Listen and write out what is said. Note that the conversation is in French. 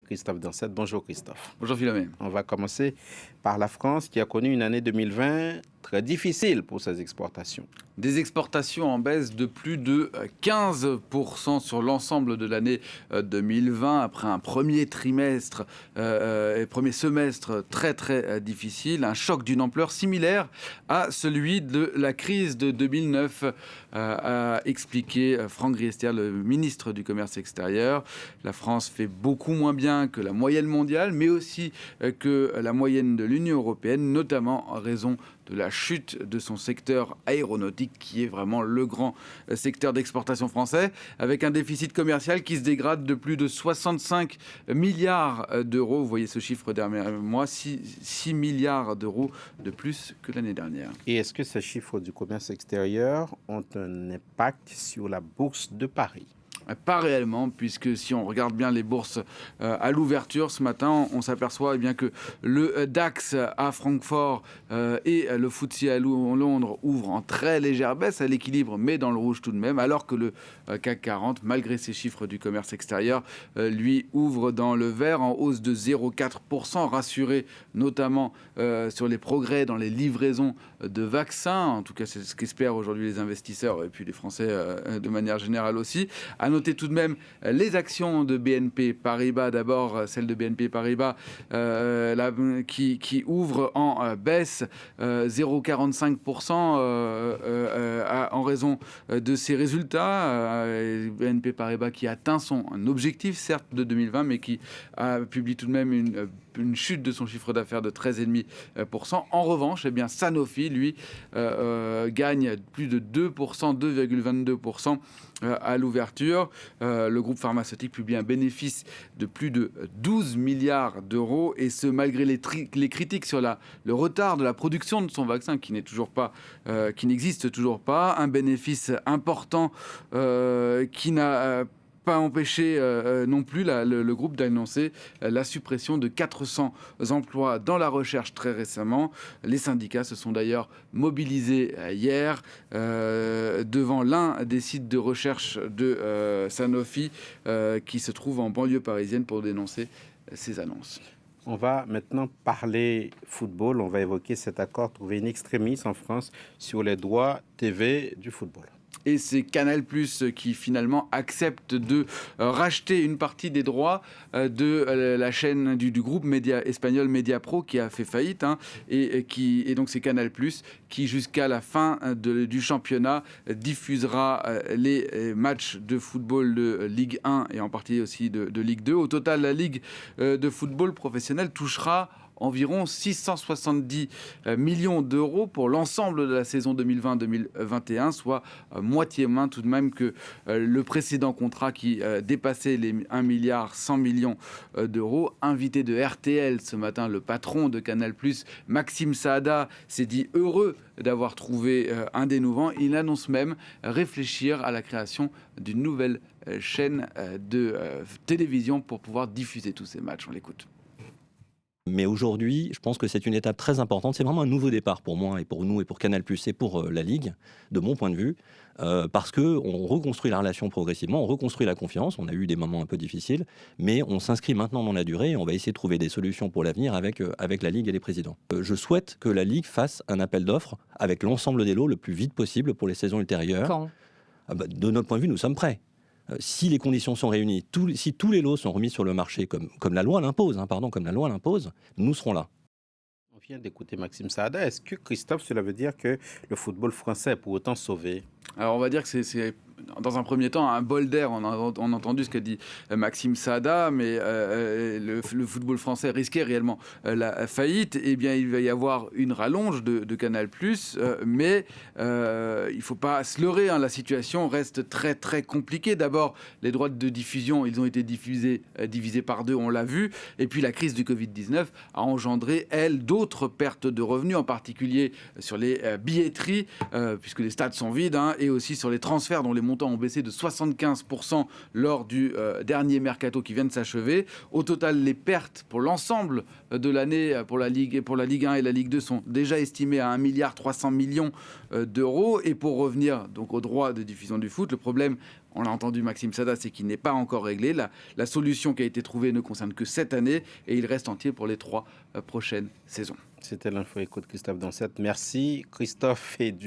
Christophe Dansette. Bonjour Christophe. Bonjour Philomène. On va commencer par la France qui a connu une année 2020 très difficile pour ses exportations. Des exportations en baisse de plus de 15% sur l'ensemble de l'année 2020 après un premier trimestre et premier semestre très difficile. Un choc d'une ampleur similaire à celui de la crise de 2009, a expliqué Franck Riester, le ministre du Commerce extérieur. La France fait beaucoup moins bien que la moyenne mondiale, mais aussi que la moyenne de l'Union européenne, notamment en raison de la chute de son secteur aéronautique, qui est vraiment le grand secteur d'exportation français, avec un déficit commercial qui se dégrade de plus de 65 milliards d'euros. Vous voyez ce chiffre derrière moi, 6 milliards d'euros de plus que l'année dernière. Et est-ce que ces chiffres du commerce extérieur ont un impact sur la bourse de Paris ? Pas réellement, puisque si on regarde bien les bourses à l'ouverture ce matin, on s'aperçoit bien que le DAX à Francfort et le FTSE à Londres ouvrent en très légère baisse, à l'équilibre, mais dans le rouge tout de même, alors que le CAC 40, malgré ses chiffres du commerce extérieur, lui ouvre dans le vert en hausse de 0,4%, rassuré notamment sur les progrès dans les livraisons de vaccins. En tout cas, c'est ce qu'espèrent aujourd'hui les investisseurs et puis les Français de manière générale aussi. À noter tout de même les actions de BNP Paribas, d'abord celle de BNP Paribas qui ouvre en baisse 0,45% en raison de ses résultats. BNP Paribas qui atteint son objectif, certes de 2020, mais qui a publié tout de même une chute de son chiffre d'affaires de 13,5%. En revanche, eh bien, Sanofi, lui, gagne plus de 2%, 2,22% à l'ouverture. Le groupe pharmaceutique publie un bénéfice de plus de 12 milliards d'euros, et ce malgré les critiques sur le retard de la production de son vaccin qui n'existe toujours pas. Un bénéfice important qui n'a pas empêché non plus le groupe d'annoncer la suppression de 400 emplois dans la recherche très récemment. Les syndicats se sont d'ailleurs mobilisés hier devant l'un des sites de recherche de Sanofi qui se trouve en banlieue parisienne pour dénoncer ces annonces. On va maintenant parler football. On va évoquer cet accord trouvé in extremis en France sur les droits TV du football. Et c'est Canal+ qui finalement accepte de racheter une partie des droits de la chaîne du groupe espagnol Mediapro qui a fait faillite. Et donc c'est Canal+ qui jusqu'à la fin du championnat diffusera les matchs de football de Ligue 1 et en partie aussi de Ligue 2. Au total, la Ligue de football professionnel touchera environ 670 millions d'euros pour l'ensemble de la saison 2020-2021, soit moitié moins tout de même que le précédent contrat qui dépassait les 1 milliard 100 millions d'euros. Invité de RTL ce matin, le patron de Canal+, Maxime Saada, s'est dit heureux d'avoir trouvé un dénouement. Il annonce même réfléchir à la création d'une nouvelle chaîne de télévision pour pouvoir diffuser tous ces matchs. On l'écoute. Mais aujourd'hui, je pense que c'est une étape très importante. C'est vraiment un nouveau départ pour moi et pour nous et pour Canal+, et pour la Ligue, de mon point de vue, parce qu'on reconstruit la relation progressivement, on reconstruit la confiance. On a eu des moments un peu difficiles, mais on s'inscrit maintenant dans la durée et on va essayer de trouver des solutions pour l'avenir avec la Ligue et les présidents. Je souhaite que la Ligue fasse un appel d'offres avec l'ensemble des lots le plus vite possible pour les saisons ultérieures. Quand ? De notre point de vue, nous sommes prêts. Si les conditions sont réunies, si tous les lots sont remis sur le marché comme la loi l'impose, nous serons là. On vient d'écouter Maxime Saada. Est-ce que, Christophe, cela veut dire que le football français est pour autant sauvé ? Alors on va dire que c'est dans un premier temps un bol d'air. On a entendu ce qu'a dit Maxime Saada, mais le football français risquait réellement la faillite. Eh bien, il va y avoir une rallonge de Canal+, mais il ne faut pas se leurrer. La situation reste très compliquée. D'abord, les droits de diffusion, ils ont été divisés par deux, on l'a vu. Et puis la crise du Covid-19 a engendré, elle, d'autres pertes de revenus, en particulier sur les billetteries, puisque les stades sont vides, et aussi sur les transferts dont les montants ont baissé de 75% lors du dernier mercato qui vient de s'achever. Au total, les pertes pour l'ensemble de l'année pour la Ligue 1 et la Ligue 2 sont déjà estimées à 1 milliard 300 millions d'euros. Et pour revenir donc aux droits de diffusion du foot, le problème, on l'a entendu Maxime Sada, c'est qu'il n'est pas encore réglé. La solution qui a été trouvée ne concerne que cette année et il reste entier pour les 3 prochaines saisons. C'était l'info éco de Christophe Dansette. Merci Christophe et